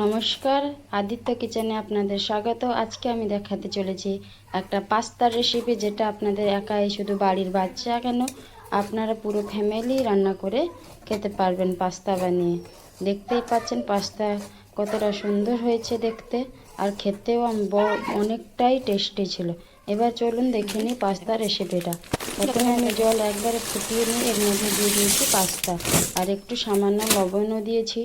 নমস্কার, আদিত্য কিচেনে আপনাদের স্বাগত। আজকে আমি দেখাতে চলেছি একটা পাস্তার রেসিপি, যেটা আপনাদের একাই শুধু বাড়ির বাচ্চা কেন, আপনারা পুরো ফ্যামিলি রান্না করে খেতে পারবেন পাস্তা বানিয়ে। দেখতেই পাচ্ছেন পাস্তা কতটা সুন্দর হয়েছে দেখতে, আর খেতেও অনেকটাই টেস্টি ছিল। এবার চলুন দেখে নিই পাস্তার রেসিপিটা। প্রথমে আমি জল একবারে ফুটিয়ে নিয়ে এর মধ্যে দিয়ে দিয়েছি পাস্তা, আর একটু সামান্য লবণও দিয়েছি,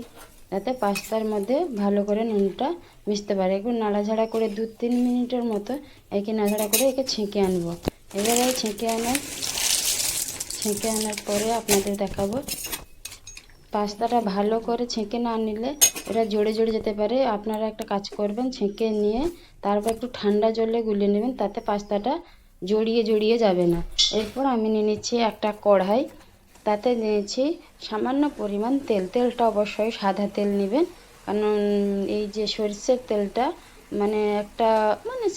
যাতে পাস্তার মধ্যে ভালো করে নুনটা মিশতে পারে। একটু নাড়াঝাড়া করে 2-3 মিনিটের মতো একে নাড়াঝাড়া করে একে ছেঁকে আনবো। এবারে ছেঁকে আনার পরে আপনাদের দেখাবো। পাস্তাটা ভালো করে ছেঁকে না নিলে এটা জড়ে যেতে পারে। আপনারা একটা কাজ করবেন, ছেঁকে নিয়ে তারপর একটু ঠান্ডা জলে গুলিয়ে নেবেন, তাতে পাস্তাটা জড়িয়ে যাবে না। এরপর আমি নিয়ে নিচ্ছি একটা কড়াই, তাতে নিয়েছি সামান্য পরিমাণ তেল। তেলটা অবশ্যই সাদা তেল নেবেন, কারণ এই যে সরষের তেলটা একটা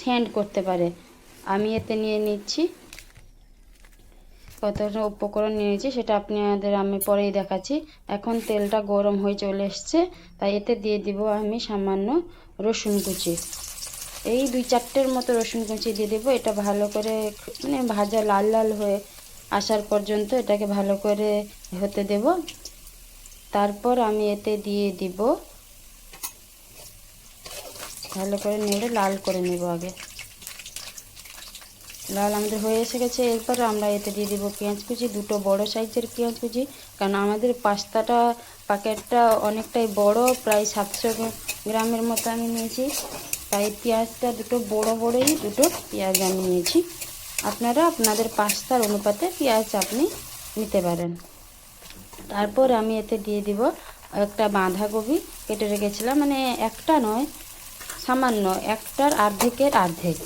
সেন্ট করতে পারে। আমি এতে নিয়ে নিচ্ছি কতটা উপকরণ নিয়েছি, সেটা আমি পরেই দেখাচ্ছি। এখন তেলটা গরম হয়ে চলে এসছে, তাই এতে দিয়ে দিব আমি সামান্য রসুন কুচি। এই 2-4টের মতো রসুন কুচি দিয়ে দেবো। এটা ভালো করে ভাজা লাল লাল হয়ে আসার পর্যন্ত এটাকে ভালো করে হতে দেব। তারপর আমি এতে দিয়ে দিব, ভালো করে নেড়ে লাল করে নেব। আগে লাল আমাদের হয়ে এসে গেছে। এরপর আমরা এতে দিয়ে দিব পেঁয়াজ কুচি, 2টো বড় সাইজের পেঁয়াজ কুচি, কারণ আমাদের পাস্তাটা প্যাকেটটা অনেকটাই বড়, প্রায় 700 গ্রামের মতো আমি নিয়েছি, তাই পেঁয়াজটা বড়ই 2টো পেঁয়াজ আমি নিয়েছি। আপনারা আপনাদের পাস্তার অনুপাতে পেঁয়াজ আপনি নিতে পারেন। তারপর আমি এতে দিয়ে দিব একটা বাঁধাকপি কেটে রেখেছিলাম, একটা নয়, সামান্য, একটার অর্ধেকের অর্ধেক।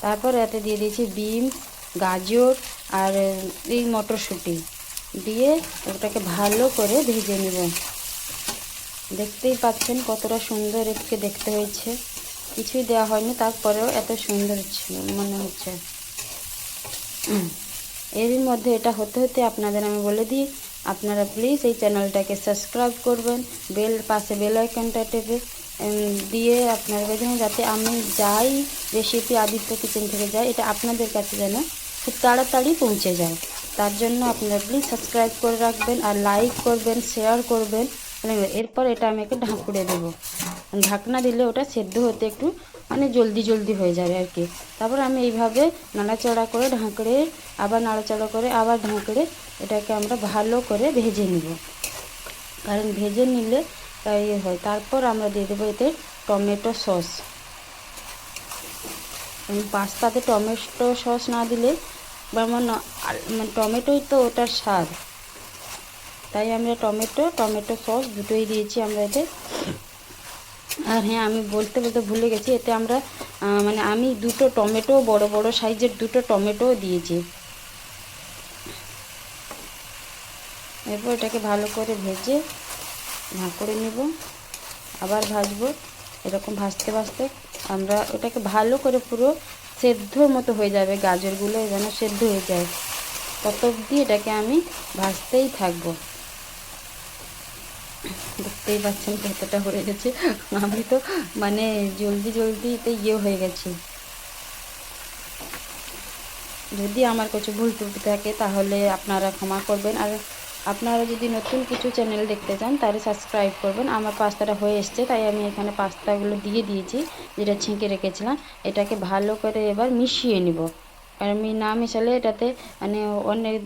তারপর এতে দিয়ে দিয়েছি বিম, গাজর আর এই মটরশুঁটি দিয়ে ওটাকে ভালো করে ভেজে নেব। দেখতেই পাচ্ছেন কতটা সুন্দর একটু দেখতে হয়েছে, কিছুই দেওয়া হয়নি, তারপরেও এত সুন্দর মনে হচ্ছে। এরই মধ্যে এটা হতে হতে আপনাদের আমি বলে দিই, আপনারা প্লিজ এই চ্যানেলটাকে সাবস্ক্রাইব করবেন, পাশে বেল আইকনটা টেপে দিয়ে আপনার কাছে, যাতে আমি যাই রেসিপি আদিত্য কিচেন থেকে যাই, এটা আপনাদের কাছে যেন খুব তাড়াতাড়ি পৌঁছে যায়। তার জন্য আপনারা প্লিজ সাবস্ক্রাইব করে রাখবেন, আর লাইক করবেন, শেয়ার করবেন। এরপর এটা আমি একটু ঢাকুড়ে দেবো। ঢাকনা দিলে ওটা সেদ্ধ হতে একটু জলদি হয়ে যাবে আর কি। তারপর আমি এইভাবে নাড়াচাড়া করে ঢাকড়ে, আবার নাড়াচাড়া করে আবার ঢাকড়ে এটাকে আমরা ভালো করে ভেজে নিব, কারণ ভেজে নিলে তাই হয়। তারপর আমরা দিয়ে দেবো এতে টমেটো সস। পাস্তাতে টমেটো সস না দিলে টমেটোই তো ওটার স্বাদ, তাই আমরা টমেটো সস দুটোই দিয়েছি আমরা এতে। আর হ্যাঁ, আমি বলতে ভুলে গেছি, এতে আমরা আমি 2টো টমেটো, বড় সাইজের 2টো টমেটো দিয়েছি। এরপর এটাকে ভালো করে ভেজে করে নেব, আবার ভাজবো। এরকম ভাজতে ভাজতে আমরা ওটাকে ভালো করে পুরো সেদ্ধর মতো হয়ে যাবে, গাজরগুলো যেন সেদ্ধ হয়ে যায়, তত অবধি এটাকে আমি ভাজতেই থাকবো। দেখতেই পাচ্ছেন কতটা হয়ে গেছে, আমি তো জলদিতে হয়ে গেছি। যদি আমার কিছু ভুল ত্রুটি থাকে তাহলে আপনারা ক্ষমা করবেন, আর আপনারা যদি নতুন কিছু চ্যানেল দেখতে চান তাহলে সাবস্ক্রাইব করবেন। আমার পাস্তাটা হয়ে এসছে, তাই আমি এখানে পাস্তাগুলো দিয়ে দিয়েছি যেটা ছেঁকে রেখেছিলাম। এটাকে ভালো করে এবার মিশিয়ে নিব, কারণ আমি না মিশালে এটাতে অনেক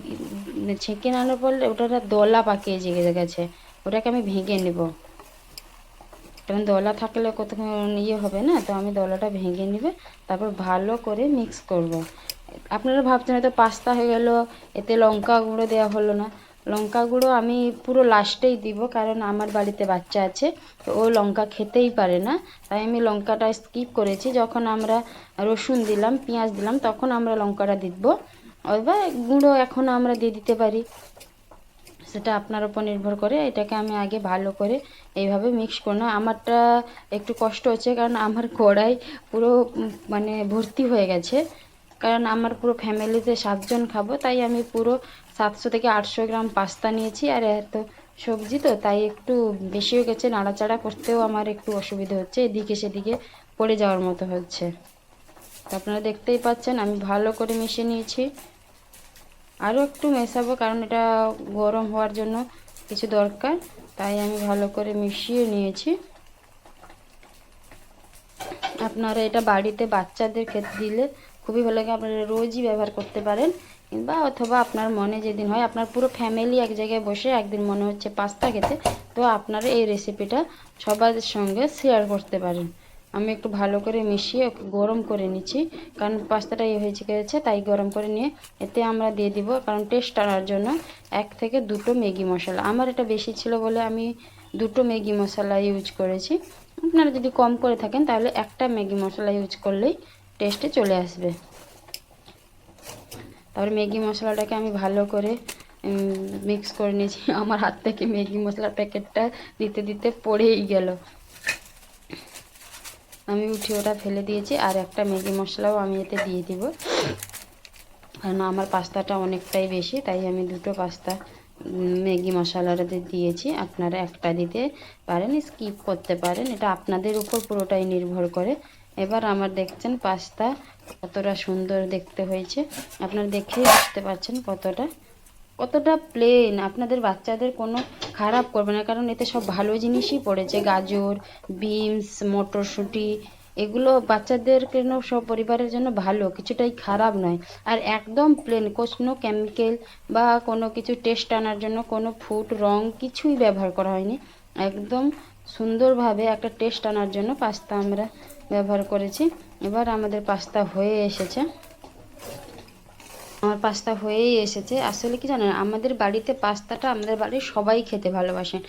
ছেঁকে নাড়ার পরে ওটা দলা পাকিয়ে জেগে গেছে, ওটাকে আমি ভেঙে নেব, কারণ দলা থাকলে কতক্ষণ হবে না। তো আমি দলাটা ভেঙে নিবে, তারপর ভালো করে মিক্স করব। আপনারা ভাবছেন হয়তো পাস্তা হয়ে গেল, এতে লঙ্কা গুঁড়ো দেওয়া হলো না। লঙ্কা গুঁড়ো আমি পুরো লাস্টেই দিব, কারণ আমার বাড়িতে বাচ্চা আছে, তো ও লঙ্কা খেতেই পারে না, তাই আমি লঙ্কাটা স্কিপ করেছি। যখন আমরা রসুন দিলাম, পেঁয়াজ দিলাম, তখন আমরা লঙ্কাটা দিব। এবার গুঁড়ো এখন আমরা দিয়ে দিতে পারি, সেটা আপনার উপর নির্ভর করে। এটাকে আমি আগে ভালো করে এইভাবে মিক্স করব। আমারটা একটু কষ্ট হচ্ছে, কারণ আমার কড়াই পুরো ভর্তি হয়ে গেছে, কারণ আমার পুরো ফ্যামিলিতে 7 জন খাবো, তাই আমি পুরো 700 থেকে 800 গ্রাম পাস্তা নিয়েছি, আর এত সবজি তো তাই একটু বেশি হয়ে গেছে, নাড়াচাড়া করতেও আমার একটু অসুবিধা হচ্ছে, এদিকে সেদিকে পড়ে যাওয়ার মতো হচ্ছে। তো আপনারা দেখতেই পাচ্ছেন আমি ভালো করে মিশিয়ে নিয়েছি। আরও একটু মেশাবো কারণ এটা গরম হওয়ার জন্য কিছু দরকার, তাই আমি ভালো করে মিশিয়ে নিয়েছি। আপনারা এটা বাড়িতে বাচ্চাদের খেতে দিলে খুবই ভালো লাগে, আপনারা রোজই ব্যবহার করতে পারেন, কিংবা অথবা আপনার মনে যেদিন হয়, আপনার পুরো ফ্যামিলি এক জায়গায় বসে একদিন মনে হচ্ছে পাস্তা খেতে, তো আপনারা এই রেসিপিটা সবার সঙ্গে শেয়ার করতে পারেন। আমি একটু ভালো করে মিশিয়ে ওকে গরম করে নিচ্ছি, কারণ পাস্তাটা হয়েছে গেছে, তাই গরম করে নিয়ে এতে আমরা দিয়ে দিব, কারণ টেস্ট আনার জন্য 1 থেকে 2টো ম্যাগি মশলা। আমার এটা বেশি ছিল বলে আমি 2টো ম্যাগি মশলা ইউজ করেছি। আপনারা যদি কম করে থাকেন তাহলে একটা ম্যাগি মশলা ইউজ করলেই টেস্টে চলে আসবে। তারপরে ম্যাগি মশলাটাকে আমি ভালো করে মিক্স করে নিয়েছি। আমার হাত থেকে ম্যাগি মশলার প্যাকেটটা দিতে দিতে পড়েই গেল, আমি উঠে ওটা ফেলে দিয়েছি। আর একটা ম্যাগি মশলাও আমি এতে দিয়ে দিব, কারণ আমার পাস্তাটা অনেকটাই বেশি, তাই আমি 2টো পাস্তা ম্যাগি মশলাটা দিয়েছি। আপনারা একটা দিতে পারেন, স্কিপ করতে পারেন, এটা আপনাদের উপর পুরোটাই নির্ভর করে। এবার আমার দেখছেন পাস্তা কতটা সুন্দর দেখতে হয়েছে, আপনারা দেখেই বুঝতে পারছেন কতটা প্লেন। আপনাদের বাচ্চাদের কোনো খারাপ করবে না, কারণ এতে সব ভালো জিনিসই পড়েছে, গাজর, বিনস, মটরশুঁটি, এগুলো বাচ্চাদের জন্য, সব পরিবারের জন্য ভালো, কিছুটাই খারাপ নয়। আর একদম প্লেন, কোনো কেমিক্যাল বা কোনো কিছু টেস্ট আনার জন্য কোনো ফুড রং কিছুই ব্যবহার করা হয়নি। একদম সুন্দরভাবে একটা টেস্ট আনার জন্য পাস্তা আমরা ব্যবহার করেছি। এবার আমাদের পাস্তা হয়ে এসেছে, আমার পাস্তা হয়েই এসেছে। আসলে কি জানেন, আমাদের বাড়িতে পাস্তাটা আমাদের বাড়ির সবাই খেতে ভালোবাসেন।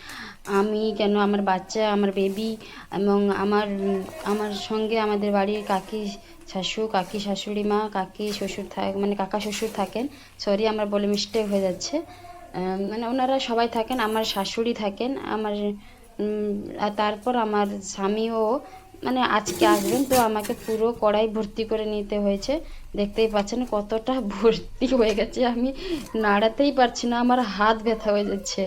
আমি কেন, আমার বাচ্চা, আমার বেবি, এবং আমার সঙ্গে আমাদের বাড়ির কাকি শাশুড়ি মা, কাকি শ্বশুর মানে কাকা শ্বশুর থাকেন, সরি আমার বলে মিস্টেক হয়ে যাচ্ছে, মানে ওনারা সবাই থাকেন, আমার শাশুড়ি থাকেন, আমার আর তারপর আমার স্বামীও মানে আজকে আসবেন, তো আমাকে পুরো কড়াই ভর্তি করে নিতে হয়েছে। দেখতেই পাচ্ছেন কতটা ভর্তি হয়ে গেছে, আমি নাড়াতেই পারছি না, আমার হাত ব্যথা হয়ে যাচ্ছে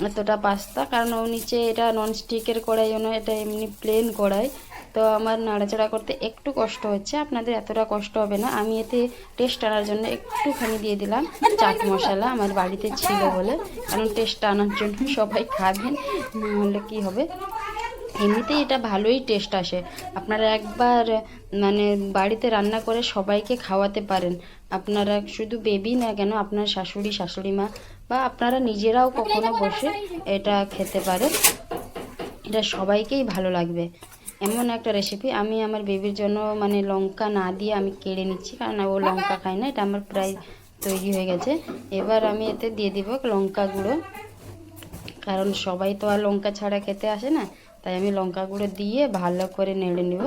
এতটা পাস্তা। কারণ ও নিচে এটা ননস্টিকের কড়াইও নয়, এটা এমনি প্লেন কড়াই, তো আমার নাড়াচাড়া করতে একটু কষ্ট হচ্ছে। আপনাদের এতটা কষ্ট হবে না। আমি এতে টেস্ট আনার জন্য একটুখানি দিয়ে দিলাম চাট মশলা, আমার বাড়িতে ছিল বলে, কারণ টেস্ট আনার জন্য সবাই খাবেন, নাহলে কী হবে। এমনিতেই এটা ভালোই টেস্ট আসে, আপনারা একবার মানে বাড়িতে রান্না করে সবাইকে খাওয়াতে পারেন। আপনারা শুধু বেবি না কেন, আপনার শাশুড়ি মা বা আপনারা নিজেরাও কখনো বসে এটা খেতে পারেন, এটা সবাইকেই ভালো লাগবে। এমন একটা রেসিপি। আমি আমার বেবির জন্য মানে লঙ্কা না দিয়ে আমি কেড়ে নিচ্ছি, কারণ ও লঙ্কা খায় না। এটা আমার প্রায় তৈরি হয়ে গেছে। এবার আমি এতে দিয়ে দিব লঙ্কা গুঁড়ো, কারণ সবাই তো আর লঙ্কা ছাড়া খেতে আসে না, তাই আমি লঙ্কা গুঁড়ো দিয়ে ভালো করে নেড়ে নেব।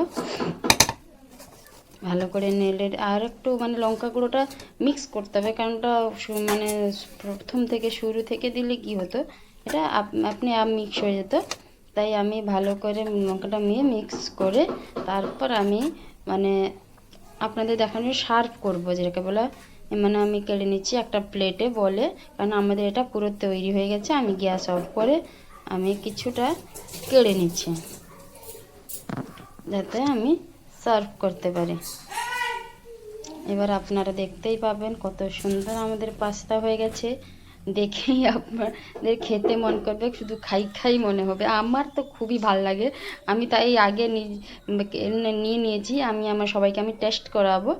ভালো করে নেড়ে আর একটু মানে লঙ্কা গুঁড়োটা মিক্স করতে হবে, কারণ ওটা মানে প্রথম থেকে শুরু থেকে দিলে কি হতো, এটা আপনি মিক্স হয়ে যেত। তাই আমি ভালো করে লঙ্কাটা মিক্স করে তারপর আমি মানে আপনাদের দেখানো সার্ভ করবো, যেটাকে বলা মানে আমি কেড়ে নিচ্ছি একটা প্লেটে বলে, কারণ আমাদের এটা পুরো তৈরি হয়ে গেছে। আমি গ্যাস অফ করে আমি কিছুটা কেড়ে নিচ্ছি, যাতে আমি সার্ভ করতে পারি। এবার আপনারা দেখতেই পাবেন কত সুন্দর আমাদের পাস্তা হয়ে গেছে, দেখেই আপনাদের খেতে মন করবে, শুধু খাই মনে হবে। আমার তো খুবই ভাল লাগে, আমি তাই আগে নিয়ে নিয়েছি। আমার সবাইকে আমি টেস্ট করাবো,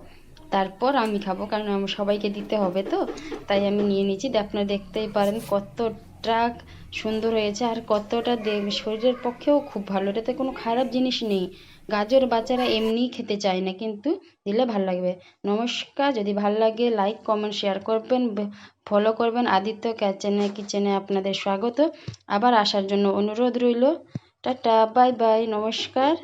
তারপর আমি খাবো, কারণ আমার সবাইকে দিতে হবে তো, তাই আমি নিয়ে নিয়েছি। আপনারা দেখতেই পারেন কতটা সুন্দর হয়েছে, আর কতটা শরীরের পক্ষেও খুব ভালো। এটাতে কোনো খারাপ জিনিস নেই, গাজর বাচ্চারা এমনিই খেতে চায় না, কিন্তু দিলে ভালো লাগবে। নমস্কার, যদি ভালো লাগে লাইক কমেন্ট শেয়ার করবেন, ফলো করবেন। আদিত্য কিচেনে আপনাদের স্বাগত, আবার আসার জন্য অনুরোধ রইল। টাটা, বাই বাই, নমস্কার।